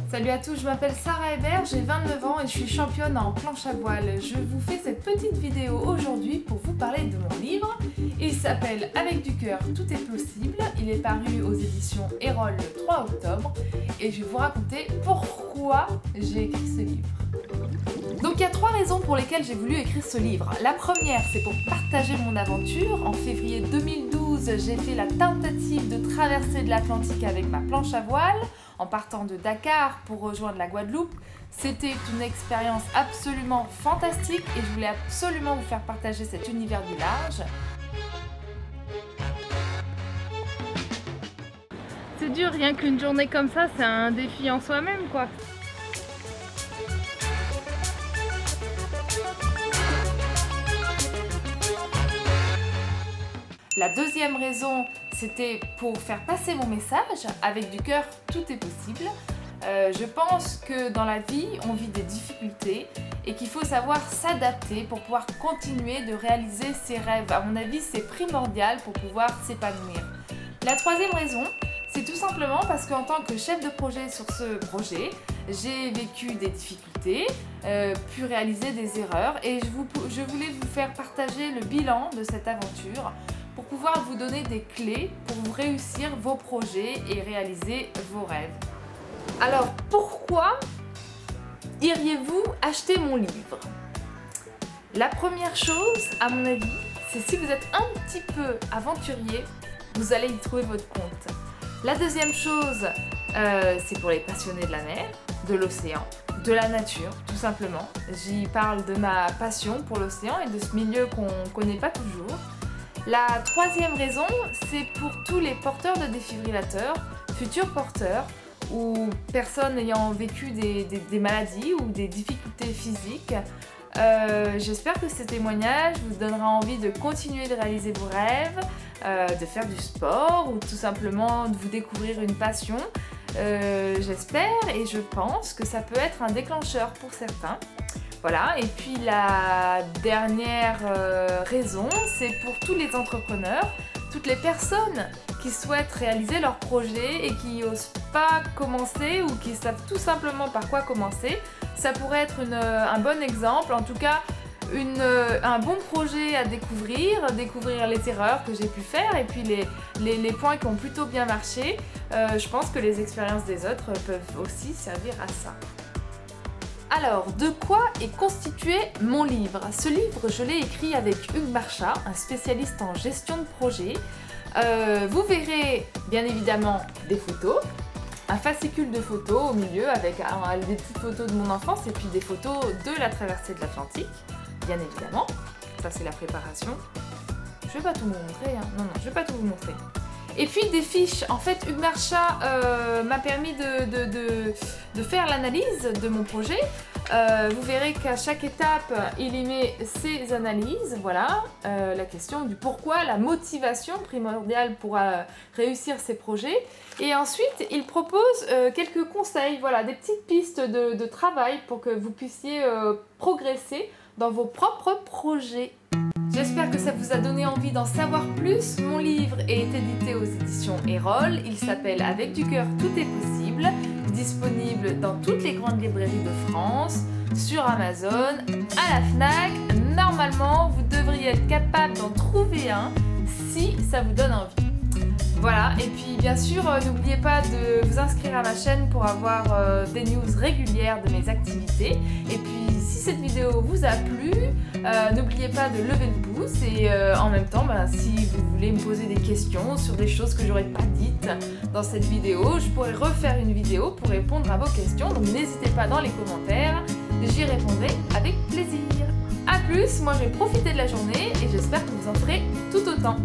Salut à tous, je m'appelle Sarah Hébert, j'ai 29 ans et je suis championne en planche à voile. Je vous fais cette petite vidéo aujourd'hui pour vous parler de mon livre. Il s'appelle Avec du cœur, tout est possible. Il est paru aux éditions Erol le 3 octobre et je vais vous raconter pourquoi j'ai écrit ce livre. Donc il y a 3 raisons pour lesquelles j'ai voulu écrire ce livre. La première, c'est pour partager mon aventure. En février 2012, j'ai fait la tentative de traverser de l'Atlantique avec ma planche à voile en partant de Dakar pour rejoindre la Guadeloupe. C'était une expérience absolument fantastique et je voulais absolument vous faire partager cet univers du large. C'est dur, rien qu'une journée comme ça, c'est un défi en soi-même, quoi. La deuxième raison, c'était pour faire passer mon message. Avec du cœur, tout est possible. Je pense que dans la vie, on vit des difficultés et qu'il faut savoir s'adapter pour pouvoir continuer de réaliser ses rêves. À mon avis, c'est primordial pour pouvoir s'épanouir. La troisième raison, c'est tout simplement parce qu'en tant que chef de projet sur ce projet, j'ai vécu des difficultés, pu réaliser des erreurs et je voulais vous faire partager le bilan de cette aventure pour pouvoir vous donner des clés pour vous réussir vos projets et réaliser vos rêves. Alors pourquoi iriez-vous acheter mon livre? La première chose, à mon avis, c'est si vous êtes un petit peu aventurier, vous allez y trouver votre compte. La deuxième chose, c'est pour les passionnés de la mer, de l'océan, de la nature, tout simplement. J'y parle de ma passion pour l'océan et de ce milieu qu'on ne connaît pas toujours. La troisième raison, c'est pour tous les porteurs de défibrillateurs, futurs porteurs ou personnes ayant vécu des maladies ou des difficultés physiques. J'espère que ce témoignage vous donnera envie de continuer de réaliser vos rêves, de faire du sport ou tout simplement de vous découvrir une passion. J'espère et je pense que ça peut être un déclencheur pour certains. Voilà, et puis la dernière raison, c'est pour tous les entrepreneurs, toutes les personnes qui souhaitent réaliser leur projet et qui n'osent pas commencer ou qui savent tout simplement par quoi commencer. Ça pourrait être un bon exemple, en tout cas un bon projet à découvrir les erreurs que j'ai pu faire et puis les points qui ont plutôt bien marché. Je pense que les expériences des autres peuvent aussi servir à ça. Alors, de quoi est constitué mon livre? Ce livre, je l'ai écrit avec Hugues Marchas, un spécialiste en gestion de projet. Vous verrez bien évidemment des photos, un fascicule de photos au milieu avec des petites photos de mon enfance et puis des photos de la traversée de l'Atlantique, bien évidemment. Ça, c'est la préparation. Je vais pas tout vous montrer, hein. Non, je vais pas tout vous montrer. Et puis des fiches. En fait, Hugues Marchas m'a permis de faire l'analyse de mon projet. Vous verrez qu'à chaque étape, il y met ses analyses. Voilà, la question du pourquoi, la motivation primordiale pour réussir ses projets. Et ensuite, il propose quelques conseils, voilà, des petites pistes de travail pour que vous puissiez progresser dans vos propres projets. J'espère que ça vous a donné envie d'en savoir plus. Mon livre est édité aux éditions Erol. Il s'appelle Avec du cœur, tout est possible. Disponible dans toutes les grandes librairies de France, sur Amazon, à la Fnac. Normalement, vous devriez être capable d'en trouver un si ça vous donne envie. Voilà, et puis bien sûr, n'oubliez pas de vous inscrire à ma chaîne pour avoir des news régulières de mes activités. Et puis, si cette vidéo vous a plu, n'oubliez pas de lever le pouce et en même temps, si vous voulez me poser des questions sur des choses que j'aurais pas dites dans cette vidéo, je pourrais refaire une vidéo pour répondre à vos questions. Donc n'hésitez pas dans les commentaires, j'y répondrai avec plaisir. A plus, moi je vais profiter de la journée et j'espère que vous en ferez tout autant.